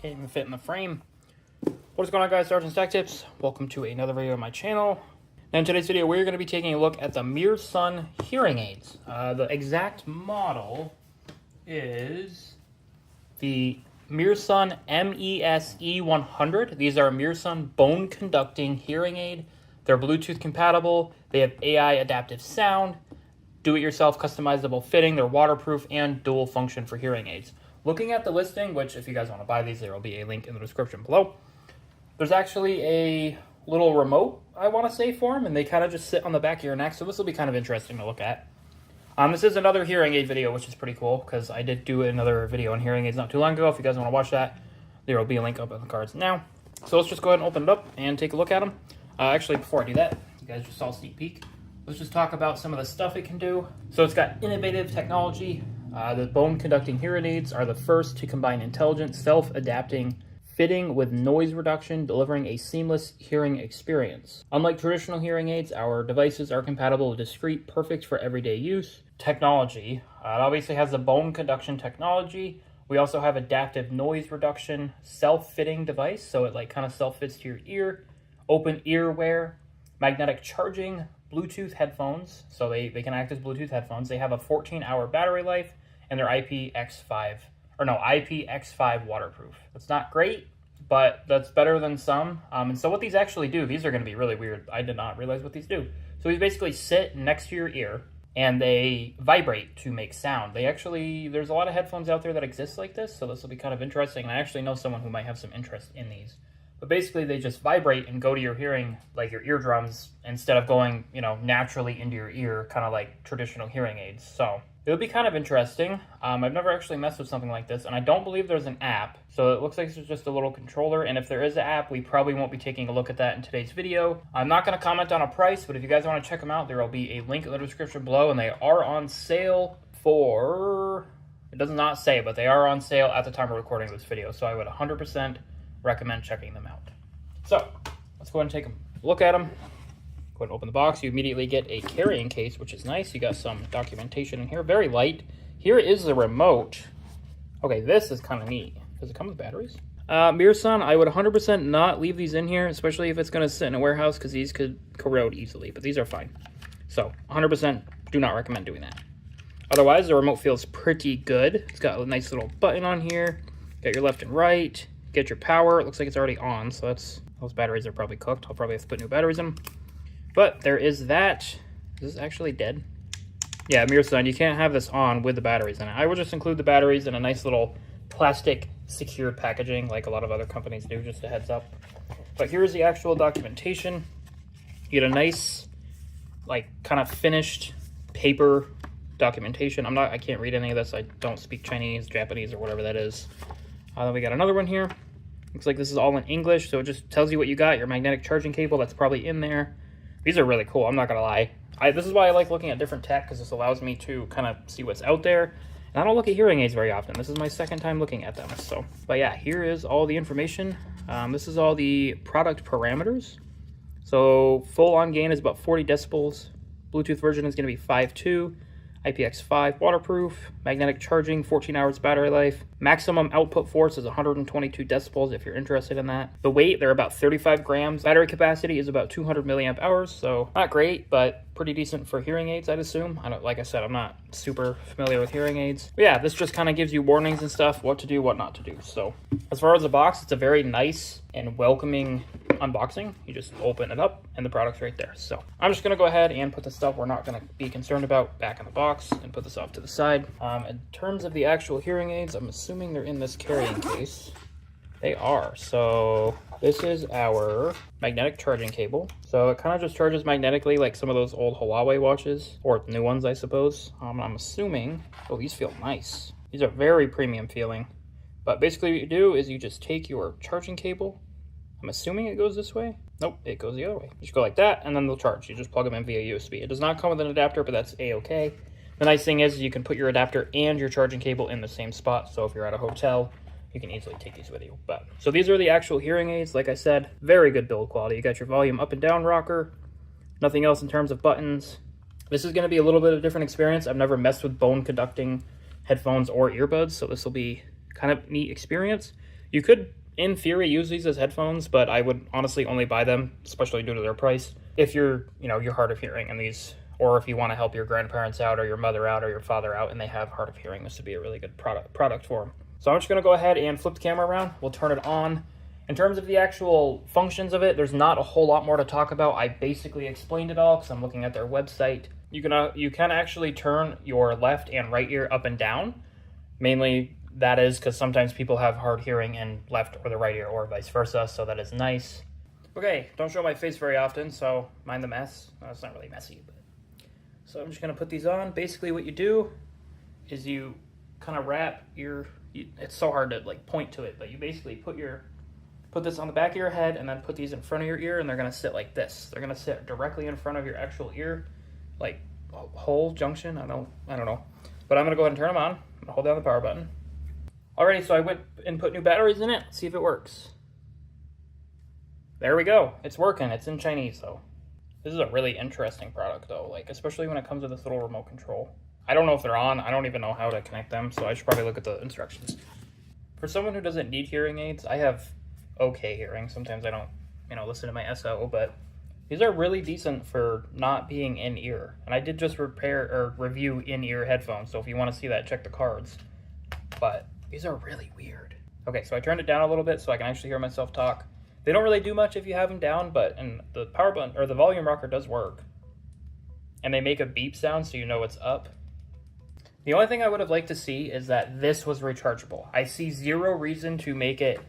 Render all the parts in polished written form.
Can't even fit in the frame. What is going on, guys? Sergeant's Tech Tips. Welcome to another video on my channel. Now in today's video, we're going to be taking a look at the Mearsun hearing aids. The exact model is the Mearsun MESE100. These are Mearsun bone conducting hearing aid. They're Bluetooth compatible. They have AI adaptive sound, do-it-yourself customizable fitting. They're waterproof and dual function for hearing aids. Looking at the listing, which if you guys want to buy these, there will be a link in the description below. There's actually a little remote, I want to say, for them, and they kind of just sit on the back of your neck, so this will be kind of interesting to look at. This is another hearing aid video, which is pretty cool, because I did do another video on hearing aids not too long ago. If you guys want to watch that, there will be a link up in the cards now. So let's just go ahead and open it up and take a look at them. Actually, before I do that, you guys just saw a sneak peek. Let's just talk about some of the stuff it can do. So it's got innovative technology. The bone-conducting hearing aids are the first to combine intelligent, self-adapting fitting with noise reduction, delivering a seamless hearing experience. Unlike traditional hearing aids, our devices are compatible with discrete, perfect for everyday use technology. It obviously has the bone conduction technology. We also have adaptive noise reduction, self-fitting device, so it kind of self-fits to your ear, open ear wear, magnetic charging, Bluetooth headphones, so they can act as Bluetooth headphones. They have a 14-hour battery life, and they're IPX5 waterproof. That's not great, but that's better than some. And so what these actually do, these are going to be really weird. I did not realize what these do. So these basically sit next to your ear, and they vibrate to make sound. There's a lot of headphones out there that exist like this, so this will be kind of interesting. And I actually know someone who might have some interest in these. But basically, they just vibrate and go to your hearing, like your eardrums, instead of going, naturally into your ear, kind of like traditional hearing aids. So it'll be kind of interesting. I've never actually messed with something like this, and I don't believe there's an app. So it looks like it's just a little controller, and if there is an app, we probably won't be taking a look at that in today's video. I'm not going to comment on a price, but if you guys want to check them out, there will be a link in the description below, and they are on sale for... It does not say, but they are on sale at the time of recording this video, so I would 100% recommend checking them out. So let's go ahead and take a look at them. Go ahead and open the box. You immediately get a carrying case, which is nice. You got some documentation in here, very light. Here is the remote. Okay, this is kind of neat. Does it come with batteries? Mearsun, I would 100% not leave these in here, especially if it's going to sit in a warehouse, because these could corrode easily, but these are fine. So 100% do not recommend doing that. Otherwise, the remote feels pretty good. It's got a nice little button on here. Got your left and right. Get your power. It looks like it's already on, so those batteries are probably cooked. I'll probably have to put new batteries in them. But there is that. Is this actually dead? Yeah, Mearsun, you can't have this on with the batteries in it. I would just include the batteries in a nice little plastic secured packaging like a lot of other companies do, just a heads up. But here's the actual documentation. You get a nice, kind of finished paper documentation. I can't read any of this. I don't speak Chinese, Japanese, or whatever that is. Then we got another one here. Looks like this is all in English, so it just tells you what you got. Your magnetic charging cable, that's probably in there. These are really cool, I'm not going to lie. This is why I like looking at different tech, because this allows me to kind of see what's out there. And I don't look at hearing aids very often. This is my second time looking at them. But yeah, here is all the information. This is all the product parameters. So full-on gain is about 40 decibels. Bluetooth version is going to be 5.2. IPX5 waterproof, magnetic charging, 14 hours battery life. Maximum output force is 122 decibels if you're interested in that. The weight, they're about 35 grams. Battery capacity is about 200 milliamp hours, so not great, but pretty decent for hearing aids, I'd assume. Like I said, I'm not super familiar with hearing aids. But yeah, this just kind of gives you warnings and stuff, what to do, what not to do. So as far as the box, it's a very nice and welcoming unboxing. You just open it up and the product's right there. So I'm just gonna go ahead and put the stuff we're not gonna be concerned about back in the box and put this off to the side. In terms of the actual hearing aids, I'm assuming they're in this carrying case. They are. So this is our magnetic charging cable. So it kind of just charges magnetically like some of those old Huawei watches, or new ones, I suppose. I'm assuming, oh, these feel nice. These are very premium feeling. But basically what you do is you just take your charging cable. I'm assuming it goes this way. Nope, it goes the other way. You just go like that, and then they'll charge. You just plug them in via USB. It does not come with an adapter, but that's a-okay. The nice thing is you can put your adapter and your charging cable in the same spot. So if you're at a hotel, you can easily take these with you. So these are the actual hearing aids. Like I said, very good build quality. You got your volume up and down rocker. Nothing else in terms of buttons. This is going to be a little bit of a different experience. I've never messed with bone conducting headphones or earbuds, so this will be kind of neat experience. You could, in theory, use these as headphones, but I would honestly only buy them, especially due to their price, if you're, you're hard of hearing and these, or if you want to help your grandparents out or your mother out or your father out and they have hard of hearing, this would be a really good product for them. So I'm just going to go ahead and flip the camera around. We'll turn it on. In terms of the actual functions of it, there's not a whole lot more to talk about. I basically explained it all because I'm looking at their website. You can actually turn your left and right ear up and down. Mainly that is because sometimes people have hard hearing in left or the right ear or vice versa, so that is nice. Okay, don't show my face very often, so mind the mess. Well, it's not really messy, but... So I'm just going to put these on. Basically what you do is you kind of wrap it's so hard to like point to it, but you basically put this on the back of your head and then put these in front of your ear, and they're going to sit like this. They're going to sit directly in front of your actual ear, like hole junction. I don't know. But I'm going to go ahead and turn them on. I'm going to hold down the power button. Alrighty, so I went and put new batteries in it. Let's see if it works. There we go. It's working. It's in Chinese, though. This is a really interesting product, though, like especially when it comes to this little remote control. I don't know if they're on. I don't even know how to connect them, so I should probably look at the instructions. For someone who doesn't need hearing aids, I have okay hearing. Sometimes I don't, listen to my SO, but these are really decent for not being in-ear. And I did just review in-ear headphones, so if you want to see that, check the cards. But these are really weird. Okay, so I turned it down a little bit so I can actually hear myself talk. They don't really do much if you have them down, and the power button or the volume rocker does work. And they make a beep sound so you know it's up. The only thing I would have liked to see is that this was rechargeable. I see zero reason to make it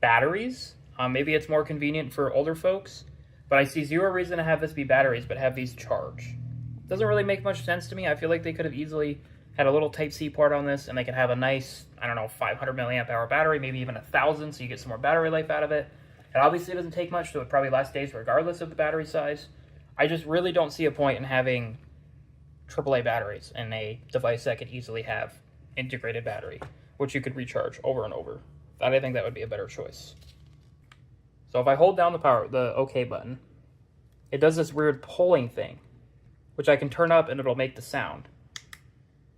batteries. Maybe it's more convenient for older folks, but I see zero reason to have this be batteries, but have these charge. Doesn't really make much sense to me. I feel like they could have easily had a little Type-C port on this, and they could have a nice, 500 milliamp hour battery, maybe even 1,000, so you get some more battery life out of it. It obviously doesn't take much, so it probably lasts days regardless of the battery size. I just really don't see a point in having AAA batteries in a device that could easily have integrated battery, which you could recharge over and over. I think that would be a better choice. So if I hold down the OK button, it does this weird pulling thing, which I can turn up and it'll make the sound.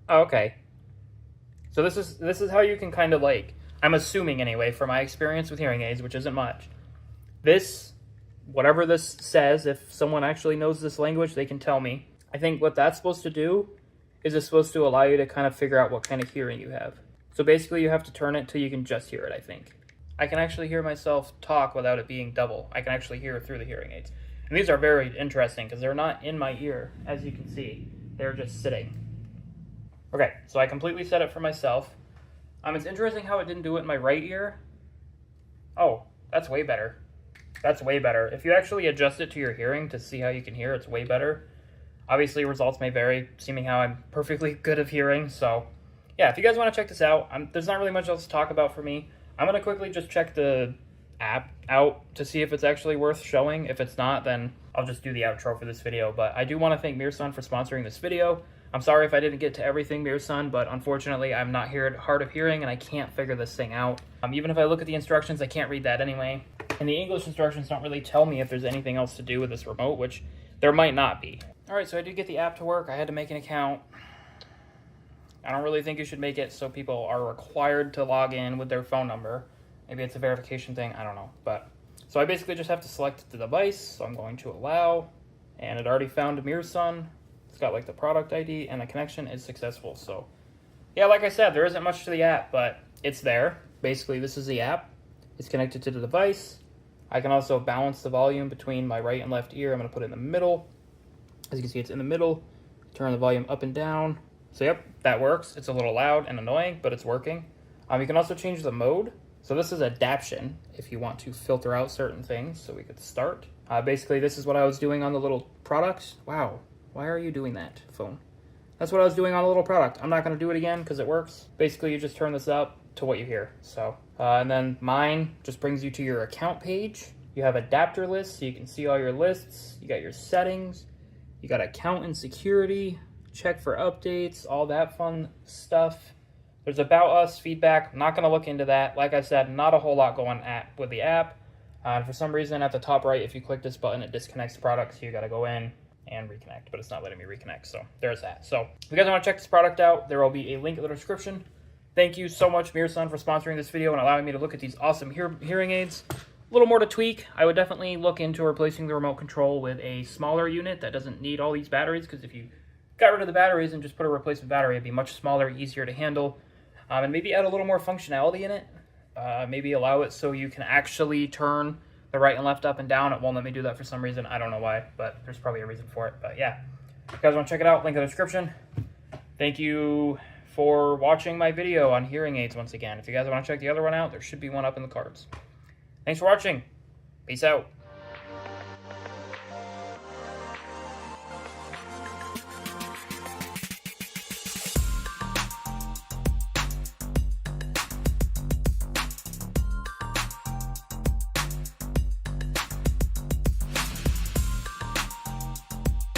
Oh, okay. So this is how you can kind of I'm assuming anyway, from my experience with hearing aids, which isn't much. Whatever this says, if someone actually knows this language, they can tell me. I think what that's supposed to do is it's supposed to allow you to kind of figure out what kind of hearing you have. So basically you have to turn it till you can just hear it, I think. I can actually hear myself talk without it being double. I can actually hear through the hearing aids. And these are very interesting because they're not in my ear, as you can see. They're just sitting. Okay, so I completely set it for myself. It's interesting how it didn't do it in my right ear. Oh, that's way better. That's way better. If you actually adjust it to your hearing to see how you can hear, it's way better. Obviously, results may vary, seeming how I'm perfectly good of hearing. So, yeah, if you guys want to check this out, there's not really much else to talk about for me. I'm going to quickly just check the app out to see if it's actually worth showing. If it's not, then I'll just do the outro for this video. But I do want to thank Mearsun for sponsoring this video. I'm sorry if I didn't get to everything, Mearsun, but unfortunately, I'm not hard of hearing, and I can't figure this thing out. Even if I look at the instructions, I can't read that anyway. And the English instructions don't really tell me if there's anything else to do with this remote, which there might not be. Alright, so I did get the app to work. I had to make an account. I don't really think you should make it so people are required to log in with their phone number. Maybe it's a verification thing, I don't know. So I basically just have to select the device, so I'm going to allow, and it already found Mearsun. It's got the product ID, and the connection is successful. So yeah, like I said, there isn't much to the app, but it's there. Basically, this is the app. It's connected to the device. I can also balance the volume between my right and left ear. I'm going to put it in the middle. As you can see, it's in the middle. Turn the volume up and down. So yep, that works. It's a little loud and annoying, but it's working. You can also change the mode. So this is adaption if you want to filter out certain things. So we could start. Basically, this is what I was doing on the little product. Wow, why are you doing that, phone? That's what I was doing on the little product. I'm not going to do it again because it works. Basically, you just turn this up to what you hear. So, and then mine just brings you to your account page. You have adapter lists, so you can see all your lists. You got your settings. You got account and security, check for updates, all that fun stuff. There's about us, feedback. I'm not going to look into that. Like I said, not a whole lot going with the app. And for some reason, at the top right, if you click this button, it disconnects products. So you got to go in and reconnect, but it's not letting me reconnect. So there's that. So if you guys want to check this product out, there will be a link in the description. Thank you so much, Mearsun, for sponsoring this video and allowing me to look at these awesome hearing aids. A little more to tweak. I would definitely look into replacing the remote control with a smaller unit that doesn't need all these batteries, because if you got rid of the batteries and just put a replacement battery, it'd be much smaller, easier to handle. And maybe add a little more functionality in it. Maybe allow it so you can actually turn the right and left up and down. It won't let me do that for some reason. I don't know why, but there's probably a reason for it. But yeah, if you guys want to check it out, link in the description. Thank you for watching my video on hearing aids once again. If you guys want to check the other one out, there should be one up in the cards. Thanks for watching. Peace out.